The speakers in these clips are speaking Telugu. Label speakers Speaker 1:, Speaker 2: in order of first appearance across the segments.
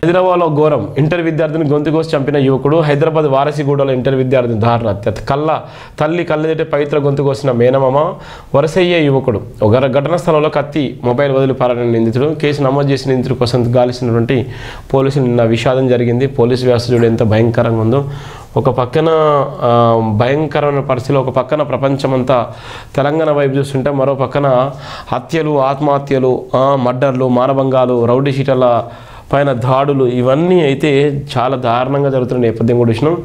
Speaker 1: హైదరాబాద్లో ఘోరం, ఇంటర్ విద్యార్థిని గొంతు కోసి చంపిన యువకుడు. హైదరాబాద్ వారసిగూడలో ఇంటర్ విద్యార్థిని దారుణ హత్య. తల్లి కళ్ళెదిటే పవిత్ర గొంతు కోసిన మేనమామ వరసయ్యే యువకుడు. ఒక ఘటనా స్థలంలో కత్తి మొబైల్ వదిలి పారిన నిందితుడు. కేసు నమోదు చేసిన నిందితుడి కోసం గాలిసినటువంటి పోలీసులు నిన్న విషాదం జరిగింది. పోలీసు వ్యవస్థ చూడ ఎంత భయంకరంగా ఉందో. ఒక పక్కన భయంకరమైన పరిస్థితిలో ఒక పక్కన ప్రపంచమంతా తెలంగాణ వైపు చూస్తుంటే మరో పక్కన హత్యలు, ఆత్మహత్యలు, మర్డర్లు, మానభంగాలు, రౌడీ షీటర్ల పైన దాడులు ఇవన్నీ అయితే చాలా దారుణంగా జరుగుతున్న నేపథ్యం కూడా చూసినాం.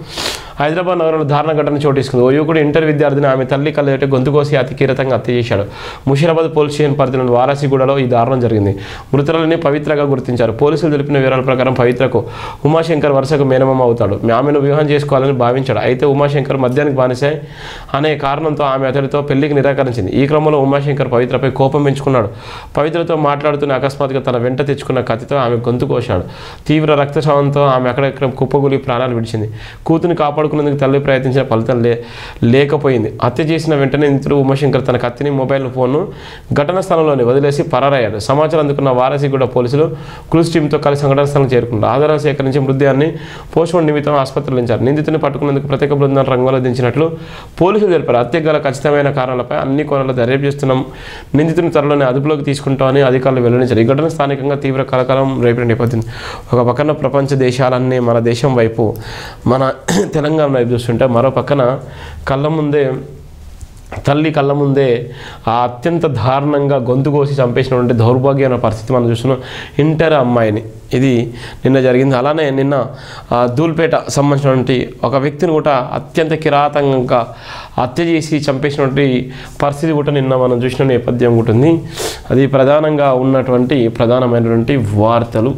Speaker 1: హైదరాబాద్ నగరంలో దారుణ ఘటన చోటిస్తుంది. ఓ యువకుడు ఇంటర్ విద్యార్థిని ఆమె తల్లి కళ్ళెదిటే గొంతు కోసి అతి కీలకంగా హత్య చేశాడు. ముషీరాబాద్ పోలీస్ స్టేషన్ పరిధిలోని వారాసిగూడలో ఈ దారుణం జరిగింది. మృతులని పవిత్రగా గుర్తించారు. పోలీసులు తెలిపిన వివరాల ప్రకారం పవిత్రకు ఉమాశంకర్ వరుసకు మేనమామ అవుతాడు. ఆమెను వివాహం చేసుకోవాలని భావించాడు. అయితే ఉమాశంకర్ మద్యానికి బానిసే అనే కారణంతో ఆమె అతడితో పెళ్లికి నిరాకరించింది. ఈ క్రమంలో ఉమాశంకర్ పవిత్రపై కోపం పెంచుకున్నాడు. పవిత్రతో మాట్లాడుతున్న అకస్మాత్తుగా తన వెంట తెచ్చుకున్న కత్తితో ఆమె గొంతు కోశాడు. తీవ్ర రక్తస్రావంతో ఆమె అక్కడెక్కడ కుప్పగూలి ప్రాణాలు విడిచింది. కూతుని కాపాడుకునేందుకు తల్లి ప్రయత్నించిన ఫలితం లేకపోయింది. హత్య చేసిన వెంటనే నిందితుడు ఉమాశంకర్ తన కత్తిని, మొబైల్ ఫోన్ను ఘటనా స్థలంలోనే వదిలేసి పరారయ్యాడు. సమాచారం అందుకున్న వారాసిగూడ పోలీసులు క్రూజ్ టీంతో కలిసి సంఘటన స్థలం చేరుకున్నారు. ఆధారాలు సేకరించి మృతదేహాన్ని పోస్ట్మార్టం నిమిత్తం ఆసుపత్రిలో ఉంచారు. నిందితుడిని పట్టుకునేందుకు ప్రత్యేక బృందాన్ని రంగంలో దించినట్లు పోలీసులు తెలిపారు. హత్యకు గల ఖచ్చితమైన కారణాలపై అన్ని కోణాల్లో దర్యాప్తు చేస్తున్నాం. నిందితుని త్వరలోనే అదుపులోకి తీసుకుంటామని అధికారులు వెల్లడించారు. ఈ ఘటన స్థానికంగా తీవ్ర కలకలం రేపిన నేపథ్యం. ఒక పక్కన ప్రపంచ దేశాలన్నీ మన దేశం వైపు, మన తెలంగాణ వైపు చూస్తుంటే మరో పక్కన తల్లి కళ్ళ ముందే ఆ అత్యంత దారుణంగా గొంతు కోసి చంపేసినటువంటి దౌర్భాగ్యమైన పరిస్థితి మనం చూస్తున్నాం. ఇంటర్ అమ్మాయిని ఇది నిన్న జరిగింది. అలానే నిన్న ధూల్పేట సంబంధించినటువంటి ఒక వ్యక్తిని కూడా అత్యంత కిరాతకంగా హత్య చేసి చంపేసినటువంటి పరిస్థితి కూడా నిన్న మనం చూసిన నేపథ్యం కూడా ఉంది. అది ప్రధానంగా ఉన్నటువంటి ప్రధానమైనటువంటి వార్తలు.